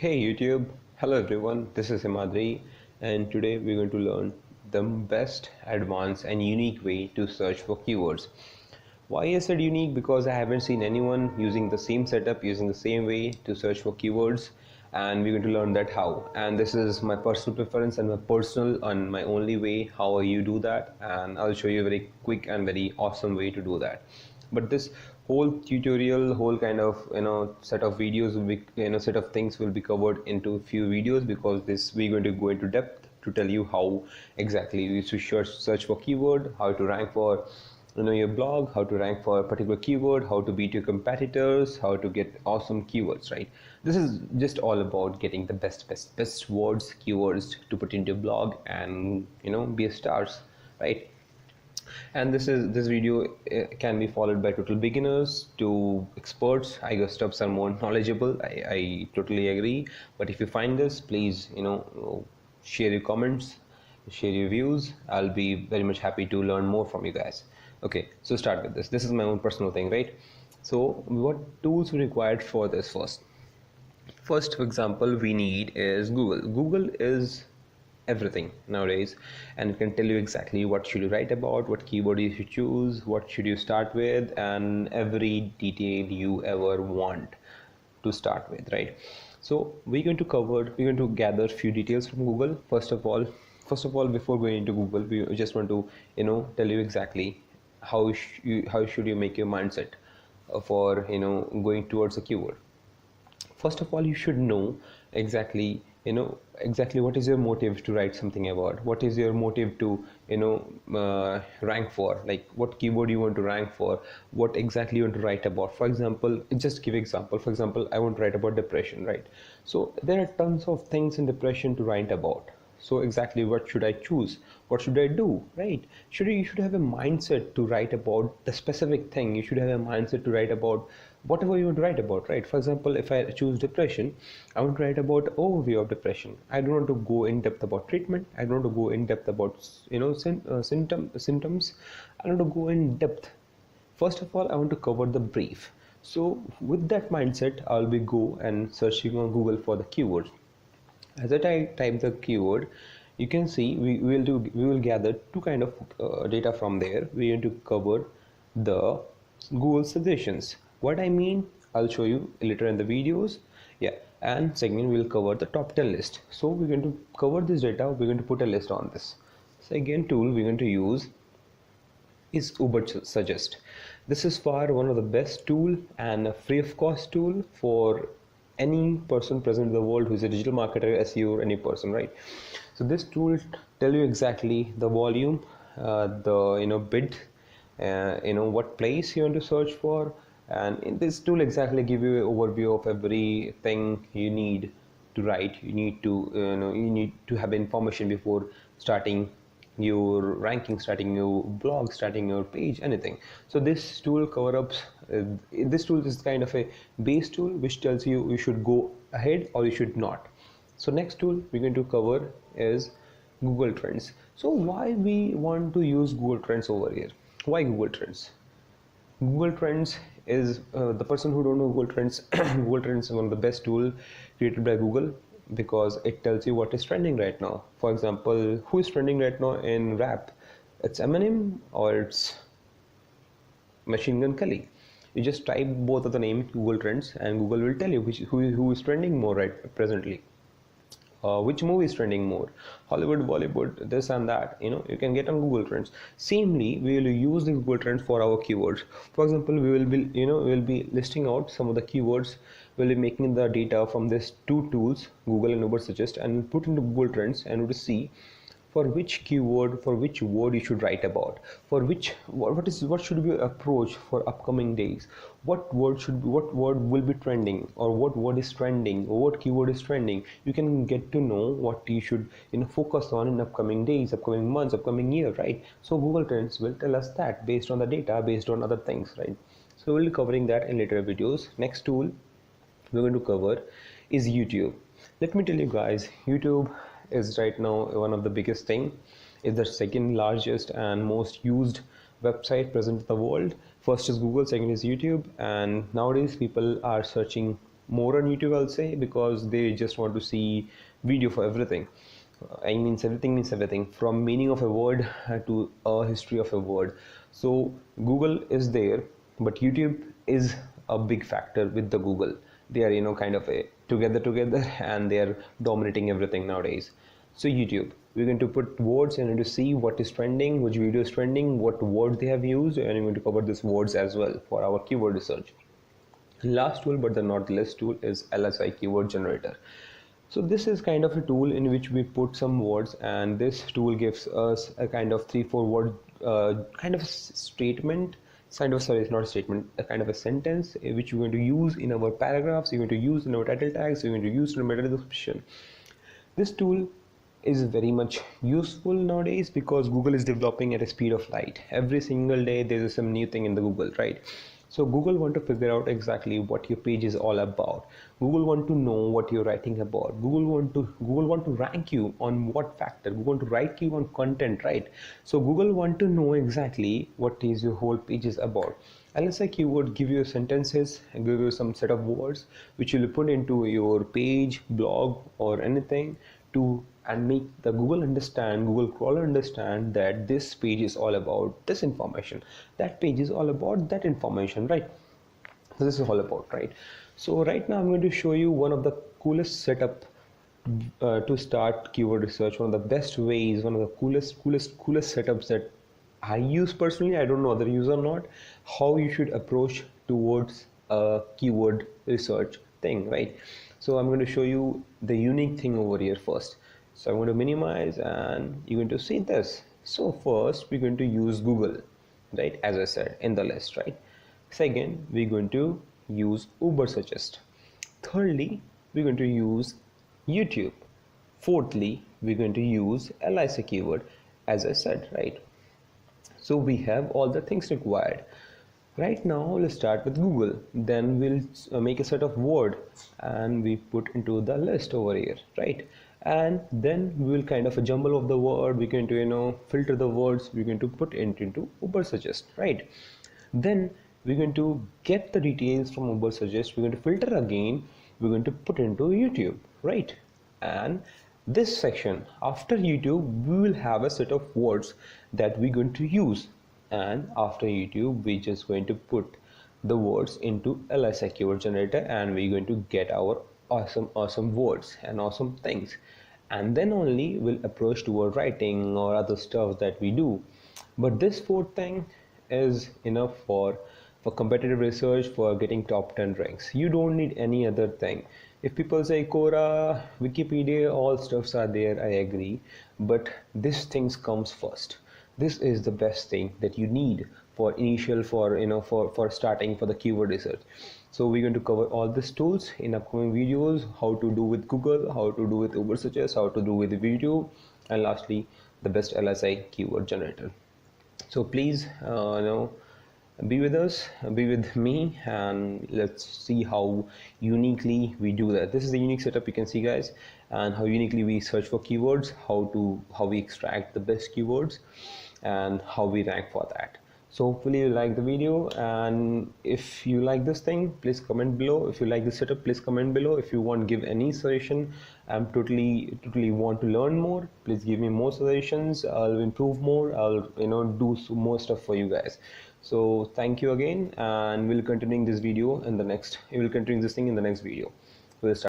Hey YouTube, hello everyone, this is Himadri and today we're going to learn the best, advanced and unique way to search for keywords. Why I said unique? Because I haven't seen anyone using the same setup, using the same way to search for keywords, and we're going to learn that how. And this is my personal preference and my personal and my only way how you do that, and I'll show you a very quick and very awesome way to do that. But this whole tutorial, whole kind of set of videos will be, set of things will be covered into a few videos, because this we're going to go into depth to tell you how exactly you should search for keyword, how to rank for your blog, how to rank for a particular keyword, how to beat your competitors, how to get awesome keywords, right? This is just all about getting the best words, keywords to put into your blog and be a stars, right? And this video can be followed by total beginners to experts. I guess steps are more knowledgeable. I totally agree, but if you find this, please share your comments, share your views. I'll be very much happy to learn more from you guys. Okay, so start with this is my own personal thing, right? So what tools we required for this? First for example, we need is Google is everything nowadays, and it can tell you exactly what should you write about, what keyword you should choose, what should you start with, and every detail you ever want to start with, right? So we're going to gather few details from Google. First of all, before going into Google, we just want to tell you exactly how should you make your mindset for going towards a keyword. First of all, you should know exactly exactly what is your motive to write something about, what is your motive to rank for, like what keyword you want to rank for, what exactly you want to write about. For example, just give example. For example, I want to write about depression, right? So there are tons of things in depression to write about. So exactly what should I choose, what should I do, right? You should have a mindset to write about the specific thing. You should have a mindset to write about whatever you want to write about, right? For example, if I choose depression, I want to write about overview of depression. I don't want to go in depth about treatment. I don't want to go in depth about symptoms. I want to go in depth. First of all, I want to cover the brief. So with that mindset, I'll be go and searching on Google for the keywords. As I type the keyword, you can see we will gather two kind of data from there. We need to cover the Google suggestions. What I mean, I'll show you later in the videos. Yeah, and second, we'll cover the top 10 list. So we're going to cover this data. We're going to put a list on this. Second tool we're going to use is Ubbersuggest. This is far one of the best tool and a free of cost tool for any person present in the world who is a digital marketer, SEO, or any person, right? So this tool tell you exactly the volume, the bid, what place you want to search for, and in this tool exactly give you an overview of everything you need to write. You need to have information before starting your ranking, starting your blog, starting your page, anything. So this tool cover ups this tool is kind of a base tool which tells you you should go ahead or you should not. So next tool we're going to cover is Google Trends. So why we want to use Google Trends over here? Why Google Trends? Google Trends is the person who don't know Google Trends. Google Trends is one of the best tool created by Google, because it tells you what is trending right now. For example, who is trending right now in rap? It's Eminem or it's Machine Gun Kelly. You just type both of the name Google Trends and Google will tell you who is trending more right presently. Which movie is trending more, Hollywood, Bollywood, this and that. You can get on Google Trends. Samely, we will use the Google Trends for our keywords. For example, we will be listing out some of the keywords. We'll be making the data from these two tools, Google and Ubbersuggest, and put into Google Trends, and we'll see for which keyword, for which word you should write about, for which what should be approach for upcoming days, what word will be trending, or what word is trending, or what keyword is trending. You can get to know what you should focus on in upcoming days, upcoming months, upcoming year, right? So Google Trends will tell us that based on the data, based on other things, right? So we'll be covering that in later videos. Next tool we're going to cover is YouTube. Let me tell you guys, YouTube is right now one of the biggest thing. It's the second largest and most used website present in the world. First is Google, second is YouTube, and nowadays people are searching more on YouTube, I'll say, because they just want to see video for everything. I means everything means everything from meaning of a word to a history of a word. So Google is there, but YouTube is a big factor with the Google. They are, kind of a together and they are dominating everything nowadays. So YouTube, we're going to put words and to see what is trending, which video is trending, what words they have used, and we're going to cover these words as well for our keyword research. Last tool, but the not least tool, is LSI keyword generator. So this is kind of a tool in which we put some words, and this tool gives us a kind of 3-4 word kind of statement, kind of, sorry, it's not a statement, a kind of a sentence which we're going to use in our paragraphs, we're going to use in our title tags, we're going to use in our meta description. This tool is very much useful nowadays because Google is developing at a speed of light. Every single day there is some new thing in the Google, right? So Google want to figure out exactly what your page is all about. Google want to know what you're writing about. Google want to rank you on what factor. Google want to rank you on content, right? So Google want to know exactly what is your whole page is about. LSI keyword give you sentences and give you some set of words which you will put into your page, blog, or anything to and make the Google crawler understand that this page is all about this information, that page is all about that information, right? So this is all about, right? So right now I'm going to show you one of the coolest setup to start keyword research, one of the best ways, one of the coolest setups that I use personally. I don't know other use or not, how you should approach towards a keyword research thing, right? So I'm going to show you the unique thing over here first. So I'm going to minimize and you're going to see this. So first we're going to use Google, right, as I said in the list, right? Second, we're going to use Ubbersuggest. Thirdly, we're going to use YouTube. Fourthly, we're going to use LIC keyword, as I said, right? So we have all the things required. Right now, let's start with Google. Then we'll make a set of word and we put into the list over here, right? And then we will kind of a jumble of the word. We're going to, filter the words. We're going to put into Ubbersuggest, right? Then we're going to get the details from Ubbersuggest. We're going to filter again. We're going to put into YouTube, right? And this section after YouTube, we will have a set of words that we're going to use. And after YouTube, we're just going to put the words into LSI keyword generator and we're going to get our awesome words and awesome things. And then only we'll approach toward writing or other stuff that we do. But this fourth thing is enough for competitive research, for getting top 10 ranks. You don't need any other thing. If people say Quora, Wikipedia, all stuffs are there, I agree, but this things comes first. This is the best thing that you need for initial, for starting for the keyword research. So we're going to cover all these tools in upcoming videos, how to do with Google, how to do with Ubbersuggest, how to do with YouTube, and lastly the best LSI keyword generator. So please be with us, be with me, and let's see how uniquely we do that. This is the unique setup you can see, guys, and how uniquely we search for keywords, how we extract the best keywords, and how we rank for that. So hopefully you like the video, and if you like this thing, please comment below. If you like this setup, please comment below. If you want give any suggestion, I'm totally want to learn more, please give me more suggestions. I'll improve more. I'll do some more stuff for you guys. So thank you again, and we'll continue this video in the next. We will continue this thing in the next video. We'll start.